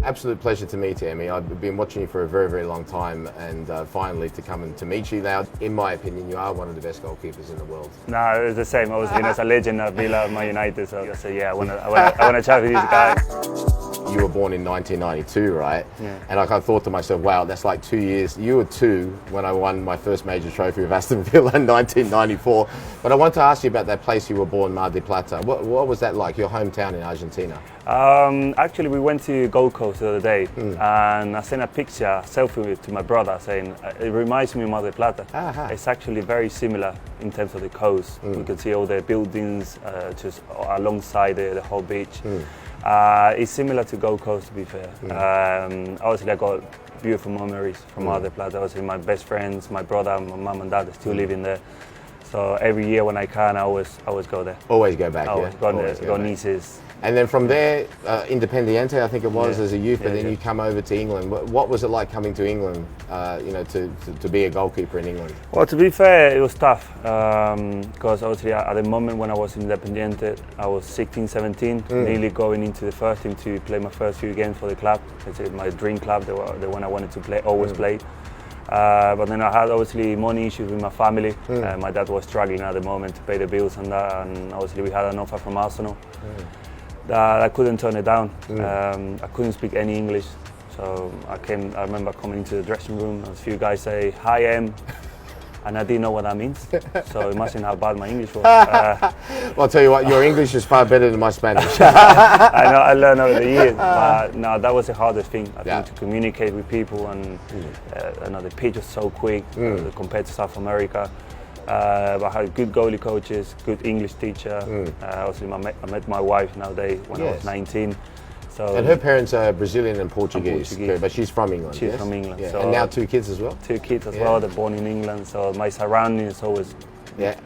Absolute pleasure to meet you, Emmy. I've been watching you for a very, very long time, and finally to come and to meet you now. In my opinion, you are one of the best goalkeepers in the world. No, it's the same. I was as a legend at Villa, Man United. So I said, yeah, I want to chat with these guys. You were born in 1992, right? Yeah. And I kind of thought to myself, wow, that's like 2 years. You were 2 when I won my first major trophy with Aston Villa in 1994. But I want to ask you about that place you were born, Mar del Plata. What was that like, your hometown in Argentina? Actually, we went to Gold Coast the other day, and I sent a picture, selfie to my brother, saying it reminds me of Mar del Plata. It's actually very similar in terms of the coast. You can see all the buildings just alongside the whole beach. It's similar to Gold Coast, to be fair. Obviously, I got beautiful memories from Mar del Plata. Obviously, my best friends, my brother, my mum and dad are still living there. So every year when I can, I always go there. Always go back, always yeah? Go nieces. And then from there, Independiente, I think it was, Yeah. as a youth, but then you come over to England. What was it like coming to England, to be a goalkeeper in England? Well, to be fair, it was tough, because obviously at the moment when I was in Independiente, I was 16, 17, nearly going into the first team to play my first few games for the club. It's my dream club, the one I wanted to play, always play. But then I had obviously money issues with my family. My dad was struggling at the moment to pay the bills and that, and obviously we had an offer from Arsenal. I couldn't turn it down. I couldn't speak any English, so I remember coming into the dressing room and a few guys say, "Hi, Em," and I didn't know what that means. So imagine how bad my English was. Well, I'll tell you what, your English is far better than my Spanish. I know, I learned over the years, but no, that was the hardest thing. I think to communicate with people, and the pitch was so quick compared to South America. But I had good goalie coaches, good English teacher. Obviously, I met my wife nowadays when I was 19. So, and her parents are Brazilian and Portuguese. But she's from England. She's from England. Yeah. So and now 2 kids as well? 2 kids as well. They're born in England. So my surroundings is always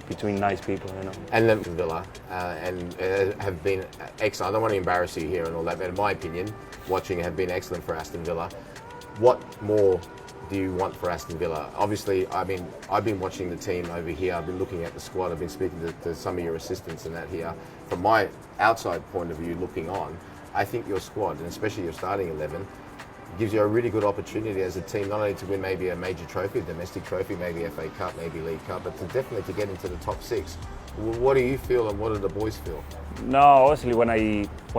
between nice people, you know. And then Villa have been excellent. I don't want to embarrass you here and all that, but in my opinion, watching have been excellent for Aston Villa. What more do you want for Aston Villa? Obviously, I've been watching the team over here. I've been looking at the squad. I've been speaking to some of your assistants and that here. From my outside point of view, looking on, I think your squad, and especially your starting 11, gives you a really good opportunity as a team, not only to win maybe a major trophy, a domestic trophy, maybe FA Cup, maybe League Cup, but definitely to get into the top 6. What do you feel, and what do the boys feel? No, honestly, when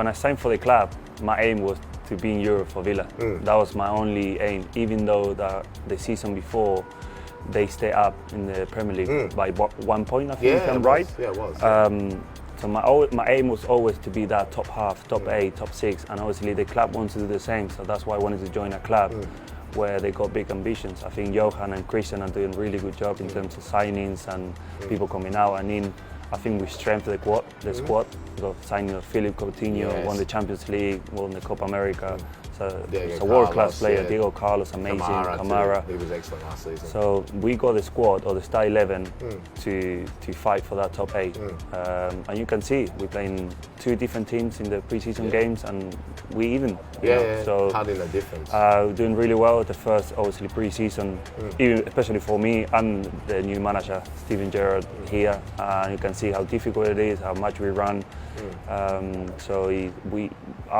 I signed for the club, my aim was to be in Europe for Villa. That was my only aim, even though the season before they stayed up in the Premier League by 1 point, I think, if I'm right. Yeah, it was. So my aim was always to be that top half, top 8, top 6, and obviously the club wants to do the same, so that's why I wanted to join a club where they got big ambitions. I think Johan and Christian are doing a really good job in terms of signings and people coming out and in. I think we strengthened the squad. We got signing of Philip Coutinho, won the Champions League, won the Copa America. So it's a world-class player. Diego Carlos, amazing. Kamara. He was excellent last season. So we got the squad, or the star 11, to fight for that top 8. And you can see we're playing 2 different teams in the pre-season games, and we even. So hardly no difference. Doing really well. The first, obviously, pre-season, even especially for me and the new manager, Steven Gerrard, here. You can see how difficult it is, how much we run. I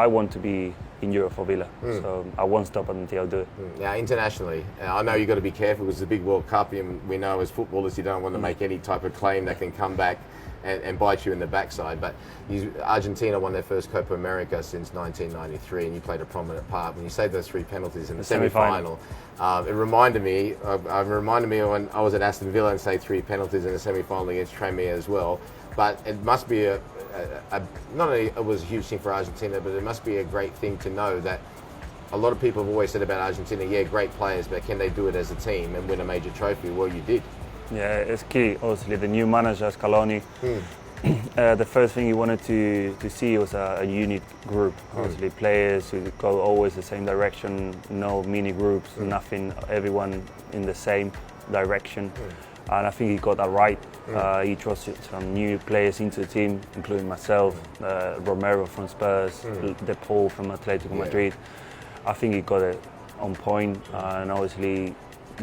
want to be in Europe for Villa, so I won't stop until I do it. Now, internationally, I know you've got to be careful because it's a big World Cup, and we know as footballers you don't want to make any type of claim that can come back and bite you in the backside. But Argentina won their first Copa America since 1993, and you played a prominent part. When you saved those 3 penalties in the semi-final, it reminded me of when I was at Aston Villa and saved 3 penalties in the semi-final against Tranmere as well. But it must be not only it was a huge thing for Argentina, but it must be a great thing to know that a lot of people have always said about Argentina, great players, but can they do it as a team and win a major trophy? Well, you did. Yeah, it's key. Obviously, the new manager, Scaloni, the first thing he wanted to see was a unit group. Obviously, players who go always the same direction, no mini groups, nothing, everyone in the same direction. And I think he got that right. He trusted some new players into the team, including myself, Romero from Spurs, De Paul from Atletico Madrid. I think he got it on point, and obviously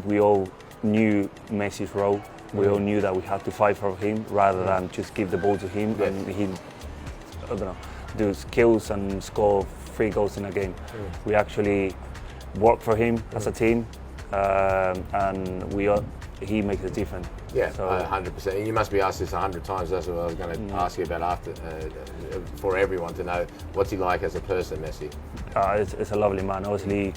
we all knew Messi's role We all knew that we had to fight for him rather than just give the ball to him and he, I don't know, do skills and score 3 goals in a game. We actually work for him as a team, and he makes a difference. Yeah, so, 100%. And you must be asked this 100 times. That's what I was going to ask you about after, for everyone to know. What's he like as a person, Messi? It's a lovely man. Obviously,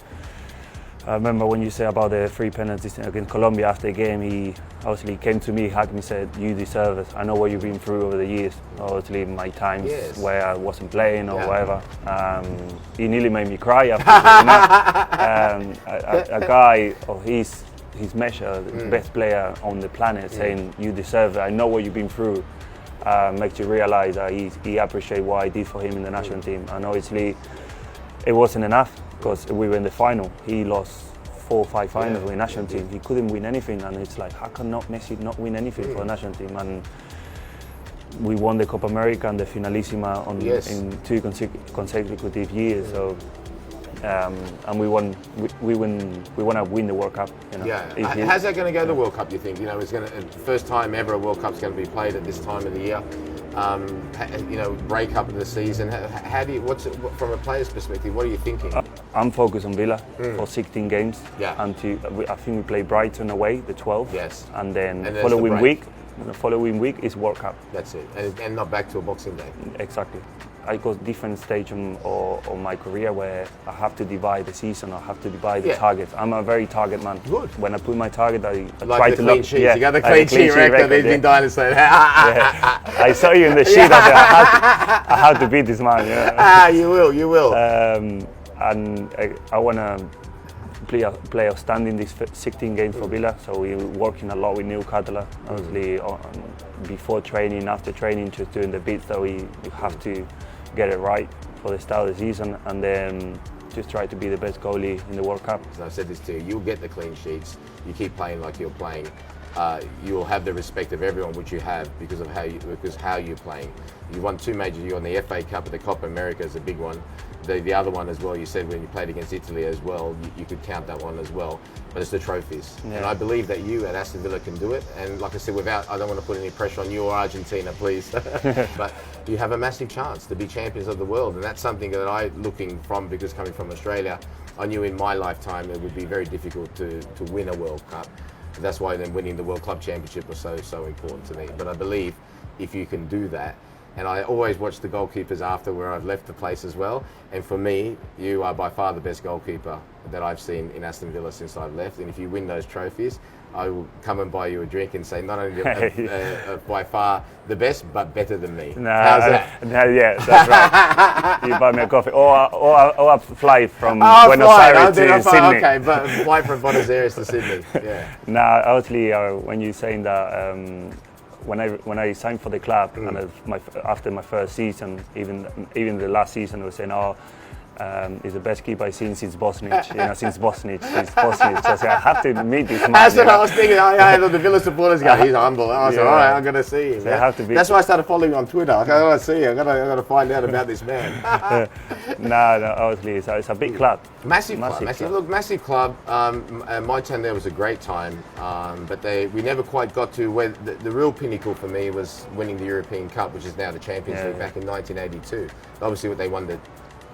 I remember when you say about the 3 penalties against Colombia after the game, he obviously came to me, hugged me, said, "You deserve it. I know what you've been through over the years. Obviously, my times where I wasn't playing or whatever." He nearly made me cry after a guy of his measure, the best player on the planet, saying, "You deserve it. I know what you've been through." Makes you realise that he appreciates what I did for him in the national team. And obviously, it wasn't enough because we were in the final. He lost 4 or 5 finals with the national team. He couldn't win anything, and it's like, how can Messi not win anything for the national team? And we won the Copa America and the Finalissima in 2 consecutive years. So, and we want to win the World Cup. You know? Yeah. How's that going to go? The World Cup? You think? You know, it's going to first time ever a World Cup's going to be played at this time of the year. You know, break up of the season. How do you? From a player's perspective? What are you thinking? I'm focused on Villa for 16 games. Yeah. And I think we play Brighton away the 12th. Yes. And then the following week is World Cup. That's it. And not back to a Boxing Day. Exactly. I got different stage on my career where I have to divide the season. I have to divide the targets. I'm a very target man. Good. When I put my target, I like try the to clean look. sheets. You got the clean sheet record. They've been dying to say that. I saw you in the sheet. I had to beat this man. Yeah. You will. And I want to play outstanding these 16 games for Villa. So we're working a lot with Neil Catalan. Obviously, before training, after training, just doing the bits that we have to get it right for the start of the season, and then just try to be the best goalie in the World Cup. As I've said this to you, you'll get the clean sheets. You keep playing like you're playing. You will have the respect of everyone, which you have because how you're playing. You won 2 majors. You won the FA Cup, and the Copa America is a big one. The other one as well, you said when you played against Italy as well, you could count that one as well. But it's the trophies. Yeah. And I believe that you at Aston Villa can do it. And like I said, I don't want to put any pressure on you or Argentina, please. But you have a massive chance to be champions of the world. And that's something that because coming from Australia, I knew in my lifetime it would be very difficult to win a World Cup. And that's why then winning the World Club Championship was so important to me. But I believe if you can do that, and I always watch the goalkeepers after where I've left the place as well. And for me, you are by far the best goalkeeper that I've seen in Aston Villa since I've left. And if you win those trophies, I will come and buy you a drink and say not only by far the best, but better than me. How's that? Yeah, that's right. You buy me a coffee or a flight from Buenos Aires to Sydney. Okay, but flight from Buenos Aires to Sydney. Yeah. Now, obviously, when you're saying that. When I signed for the club and after my first season, even the last season, I was saying, he's the best keeper I've seen since Bosnich. Since Bosnich. So I said, I have to meet this man. That's what I was thinking. I had the Villa supporters go, he's humble. I said, all right, I'm going to see him. So that's why I started following you on Twitter. I got to see you. I got to find out about this man. No, obviously, it's a big club. Massive club. Look, massive club. My time there was a great time, but we never quite got to where the real pinnacle for me was winning the European Cup, which is now the Champions League, back in 1982. Obviously, they won the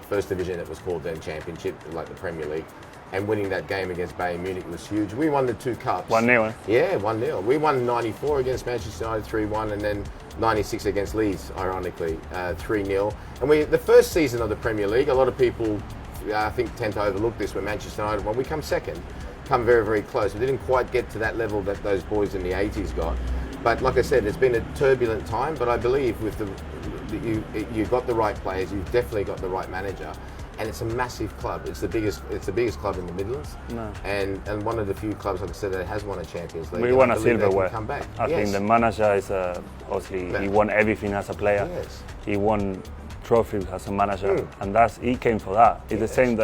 first division that was called then Championship, like the Premier League, and winning that game against Bayern Munich was huge. We won the 2 cups. 1-0. Yeah, 1-0. We won 94 against Manchester United 3-1, and then 96 against Leeds, ironically, 3-0. And the first season of the Premier League, a lot of people, I think, tend to overlook this when Manchester United won. We come second, come very, very close. We didn't quite get to that level that those boys in the 80s got. But like I said, it's been a turbulent time, but I believe with you've got the right players, you've definitely got the right manager, and it's a massive club. It's the biggest club in the Midlands, and one of the few clubs, like I said, that has won a Champions League. We won a silverware. I think the manager is obviously he won everything as a player. Yes. He won trophies as a manager, and he came for that. It's the same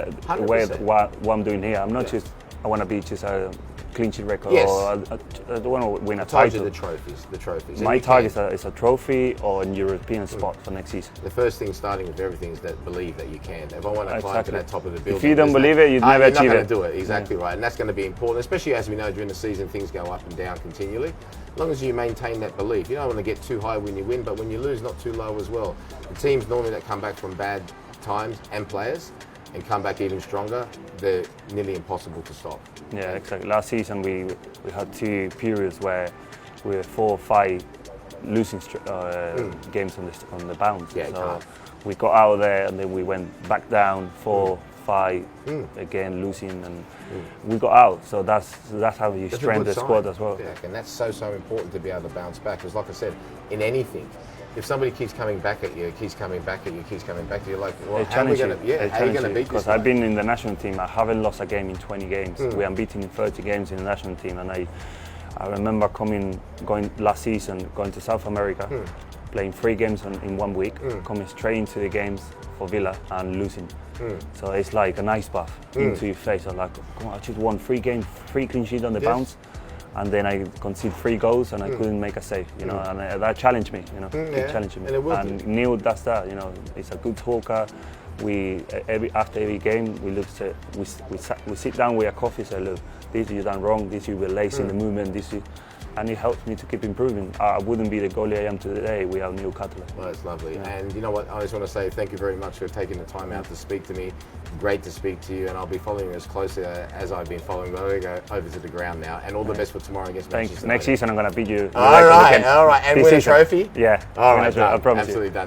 way what I'm doing here. I'm not just I want to be just a clean sheet record. Yes. Or I don't want to win a Told you title. the trophies. My And you target can. is a trophy or a European spot for next season. The first thing starting with everything is that believe that you can. If I want to climb to Exactly. that top of the building, If you don't believe it, you'd never you're achieve not going it. to do it. Exactly right, and that's going to be important, especially as we know during the season things go up and down continually. As long as you maintain that belief, you don't want to get too high when you win, but when you lose, not too low as well. The teams normally that come back from bad times and players and come back even stronger, they're nearly impossible to stop. Yeah, exactly. Last season we had 2 periods where we were 4 or 5 losing games on the bounce. Yeah, so we got out of there and then we went back down 4, 5 again losing, and we got out. So that's how you That's strengthen a the good squad sign. as well. Yeah, and that's so important to be able to bounce back. Because like I said, in anything, if somebody keeps coming back at you, keeps coming back at you, you're like, well, how are we going to? How are you going to beat this? Because I've been in the national team. I haven't lost a game in 20 games. We're unbeaten in 30 games in the national team, and I remember going last season, going to South America, playing 3 games in 1 week, coming straight into the games for Villa and losing. So it's like an ice bath into your face. I'm like, come on, I just won 3 games, 3 clean sheets on the bounce, and then I conceded 3 goals and I couldn't make a save. You know, and that challenged me. You know, it challenged me. And Neil does that. You know, he's a good talker. After every game, we sit down with a coffee and say, look, this you done wrong, this you were lazy in the movement, and it helps me to keep improving. I wouldn't be the goalie I am today without Neil Cutler. Well, that's lovely. Yeah. And you know what, I just want to say thank you very much for taking the time out to speak to me. Great to speak to you, and I'll be following you as closely as I've been following. But we're going to go over to the ground now, and all the best for tomorrow against Manchester United. Next season I'm going to beat you. All right. And win a trophy? Yeah. All right, I promise you. absolutely done.